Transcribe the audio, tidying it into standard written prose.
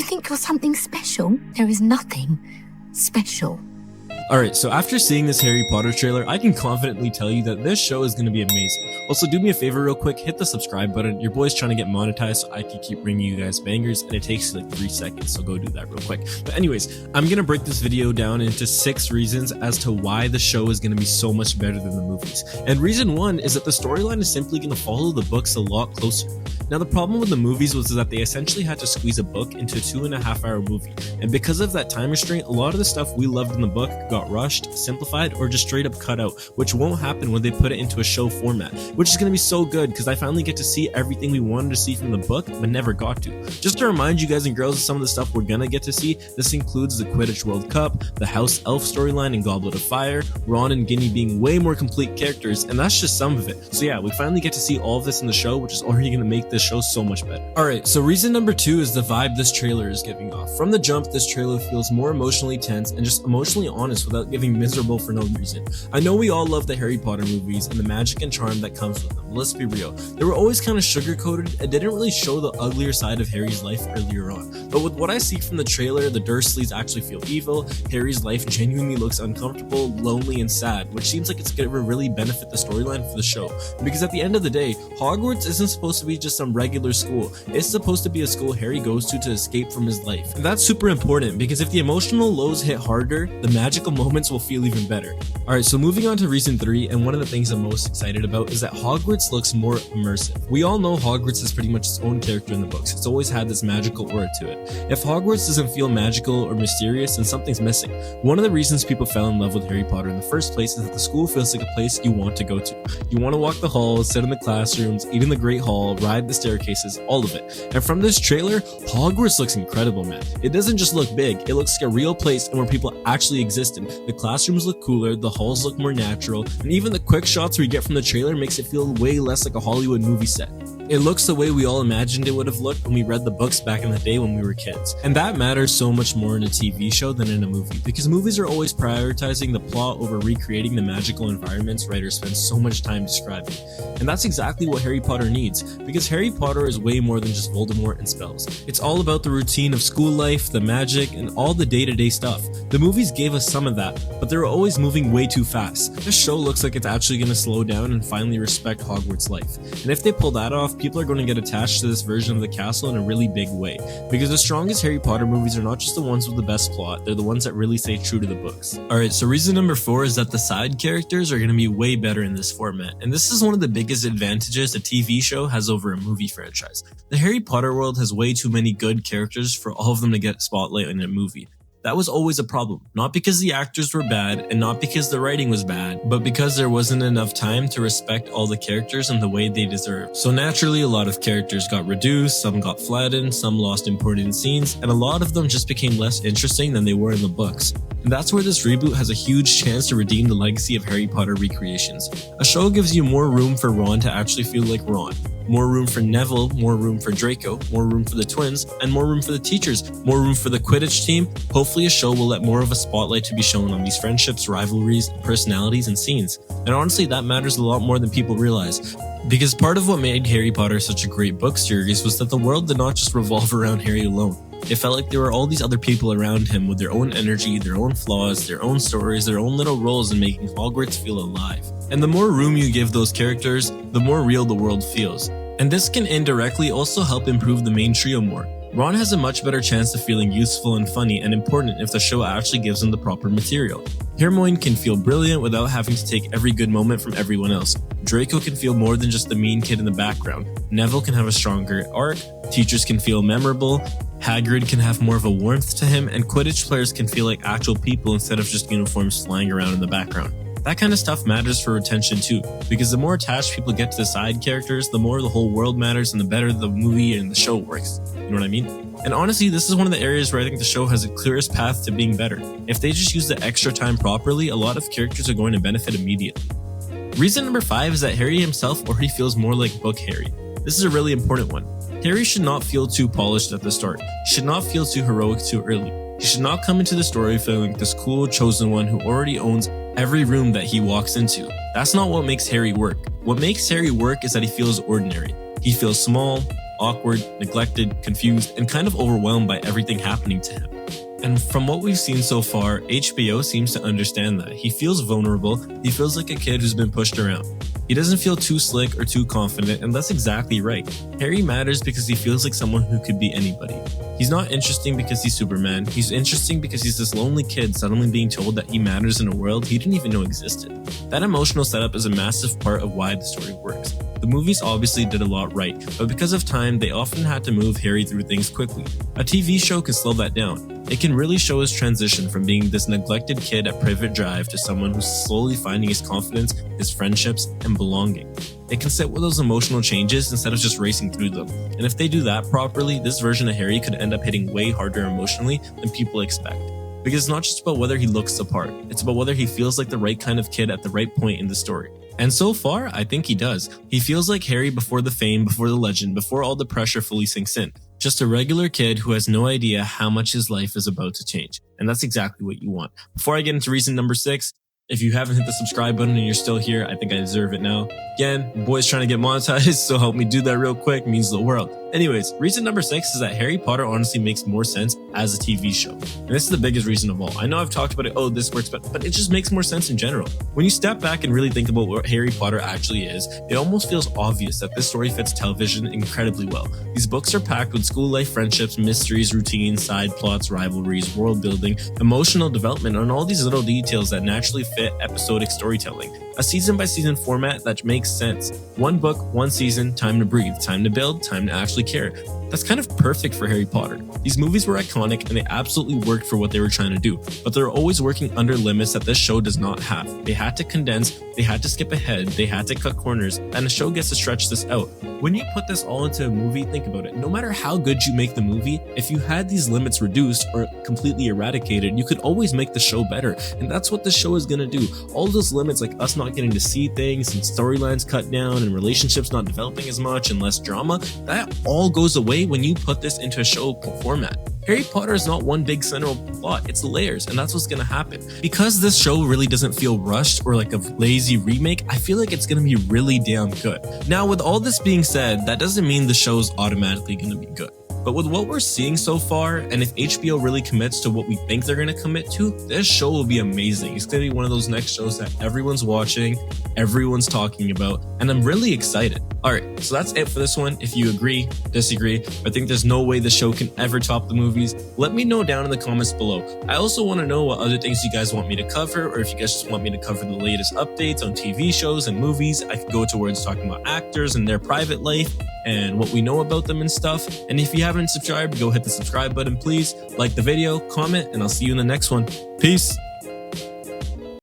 You think you're something special? There is nothing special. Alright, so after seeing this Harry Potter trailer, I can confidently tell you that this show is going to be amazing. Also, do me a favor real quick, hit the subscribe button. Your boy's trying to get monetized so I can keep bringing you guys bangers, and it takes like 3 seconds, so go do that real quick. But anyways, I'm going to break this video down into 6 reasons as to why the show is going to be so much better than the movies. And reason 1 is that the storyline is simply going to follow the books a lot closer. Now, the problem with the movies was that they essentially had to squeeze a book into a 2.5-hour movie, and because of that time restraint, a lot of the stuff we loved in the book got rushed, simplified, or just straight up cut out, which won't happen when they put it into a show format, which is going to be so good because I finally get to see everything we wanted to see from the book but never got to. Just to remind you guys and girls of some of the stuff we're gonna get to see, this includes the Quidditch World Cup, the House Elf storyline in Goblet of Fire, Ron and Ginny being way more complete characters, and that's just some of it. So yeah, we finally get to see all of this in the show, which is already going to make this show so much better. Alright, so reason number 2 is the vibe this trailer is giving off. From the jump, this trailer feels more emotionally tense and just emotionally honest without giving miserable for no reason. I know we all love the Harry Potter movies and the magic and charm that comes with them, but let's be real, they were always kind of sugar-coated and didn't really show the uglier side of Harry's life earlier on. But with what I see from the trailer, the Dursleys actually feel evil, Harry's life genuinely looks uncomfortable, lonely, and sad, which seems like it's going to really benefit the storyline for the show. Because at the end of the day, Hogwarts isn't supposed to be just some regular school, it's supposed to be a school Harry goes to escape from his life. And that's super important because if the emotional lows hit harder, the magical moments will feel even better. Alright, so moving on to reason 3, and one of the things I'm most excited about is that Hogwarts looks more immersive. We all know Hogwarts is pretty much its own character in the books. It's always had this magical aura to it. If Hogwarts doesn't feel magical or mysterious, then something's missing. One of the reasons people fell in love with Harry Potter in the first place is that the school feels like a place you want to go to. You want to walk the halls, sit in the classrooms, eat in the Great Hall, ride the staircases, all of it. And from this trailer, Hogwarts looks incredible, man. It doesn't just look big, it looks like a real place and where people actually exist in. The classrooms look cooler, the halls look more natural, and even the quick shots we get from the trailer makes it feel way less like a Hollywood movie set. It looks the way we all imagined it would have looked when we read the books back in the day when we were kids. And that matters so much more in a TV show than in a movie, because movies are always prioritizing the plot over recreating the magical environments writers spend so much time describing. And that's exactly what Harry Potter needs, because Harry Potter is way more than just Voldemort and spells. It's all about the routine of school life, the magic, and all the day-to-day stuff. The movies gave us some of that, but they were always moving way too fast. This show looks like it's actually going to slow down and finally respect Hogwarts life. And if they pull that off, people are going to get attached to this version of the castle in a really big way, because the strongest Harry Potter movies are not just the ones with the best plot, they're the ones that really stay true to the books. Alright, so reason number 4 is that the side characters are going to be way better in this format, and this is one of the biggest advantages a TV show has over a movie franchise. The Harry Potter world has way too many good characters for all of them to get spotlight in a movie. That was always a problem, not because the actors were bad and not because the writing was bad, but because there wasn't enough time to respect all the characters in the way they deserve. So naturally, a lot of characters got reduced, some got flattened, some lost important scenes, and a lot of them just became less interesting than they were in the books. And that's where this reboot has a huge chance to redeem the legacy of Harry Potter recreations. A show gives you more room for Ron to actually feel like Ron, more room for Neville, more room for Draco, more room for the twins, and more room for the teachers, more room for the Quidditch team. Hopefully a show will let more of a spotlight to be shown on these friendships, rivalries, personalities, and scenes. And honestly, that matters a lot more than people realize. Because part of what made Harry Potter such a great book series was that the world did not just revolve around Harry alone. It felt like there were all these other people around him with their own energy, their own flaws, their own stories, their own little roles in making Hogwarts feel alive. And the more room you give those characters, the more real the world feels. And this can indirectly also help improve the main trio more. Ron has a much better chance of feeling useful and funny and important if the show actually gives him the proper material. Hermione can feel brilliant without having to take every good moment from everyone else. Draco can feel more than just the mean kid in the background. Neville can have a stronger arc, teachers can feel memorable, Hagrid can have more of a warmth to him, and Quidditch players can feel like actual people instead of just uniforms flying around in the background. That kind of stuff matters for retention too, because the more attached people get to the side characters, the more the whole world matters and the better the movie and the show works. You know what I mean? And honestly, this is one of the areas where I think the show has the clearest path to being better. If they just use the extra time properly, a lot of characters are going to benefit immediately. Reason number 5 is that Harry himself already feels more like book Harry. This is a really important one. Harry should not feel too polished at the start. He should not feel too heroic too early. He should not come into the story feeling like this cool chosen one who already owns every room that he walks into. That's not what makes Harry work. What makes Harry work is that he feels ordinary. He feels small, awkward, neglected, confused, and kind of overwhelmed by everything happening to him. And from what we've seen so far, HBO seems to understand that. He feels vulnerable, he feels like a kid who's been pushed around. He doesn't feel too slick or too confident, and that's exactly right. Harry matters because he feels like someone who could be anybody. He's not interesting because he's Superman, he's interesting because he's this lonely kid suddenly being told that he matters in a world he didn't even know existed. That emotional setup is a massive part of why the story works. The movies obviously did a lot right, but because of time, they often had to move Harry through things quickly. A TV show can slow that down. It can really show his transition from being this neglected kid at Privet Drive to someone who's slowly finding his confidence, his friendships, and belonging. It can sit with those emotional changes instead of just racing through them. And if they do that properly, this version of Harry could end up hitting way harder emotionally than people expect. Because it's not just about whether he looks the part, it's about whether he feels like the right kind of kid at the right point in the story. And so far, I think he does. He feels like Harry before the fame, before the legend, before all the pressure fully sinks in. Just a regular kid who has no idea how much his life is about to change. And that's exactly what you want. Before I get into reason number 6, if you haven't hit the subscribe button and you're still here, I think I deserve it now. Again, your boy's trying to get monetized, so help me do that real quick, it means the world. Anyways, reason number 6 is that Harry Potter honestly makes more sense as a TV show. And this is the biggest reason of all. I know I've talked about it, oh, this works, but it just makes more sense in general. When you step back and really think about what Harry Potter actually is, it almost feels obvious that this story fits television incredibly well. These books are packed with school life friendships, mysteries, routines, side plots, rivalries, world building, emotional development, and all these little details that naturally fit episodic storytelling. A season by season format that makes sense. One book, one season, time to breathe, time to build, time to actually care. That's kind of perfect for Harry Potter. These movies were iconic and they absolutely worked for what they were trying to do, but they're always working under limits that this show does not have. They had to condense, they had to skip ahead, they had to cut corners, and the show gets to stretch this out. When you put this all into a movie, think about it. No matter how good you make the movie, if you had these limits reduced or completely eradicated, you could always make the show better. And that's what the show is going to do. All those limits, like us not getting to see things and storylines cut down and relationships not developing as much and less drama, that all goes away when you put this into a show format. Harry Potter is not one big central plot, it's layers, and that's what's gonna happen. Because this show really doesn't feel rushed or like a lazy remake, I feel like it's gonna be really damn good. Now, with all this being said, that doesn't mean the show's automatically gonna be good. But with what we're seeing so far, and if HBO really commits to what we think they're going to commit to, this show will be amazing. It's going to be one of those next shows that everyone's watching, everyone's talking about, and I'm really excited. Alright, so that's it for this one. If you agree, disagree, or think there's no way the show can ever top the movies, let me know down in the comments below. I also want to know what other things you guys want me to cover, or if you guys just want me to cover the latest updates on TV shows and movies. I could go towards talking about actors and their private life and what we know about them and stuff. And if you haven't subscribed, go hit the subscribe button, please. Like the video, comment, and I'll see you in the next one. Peace.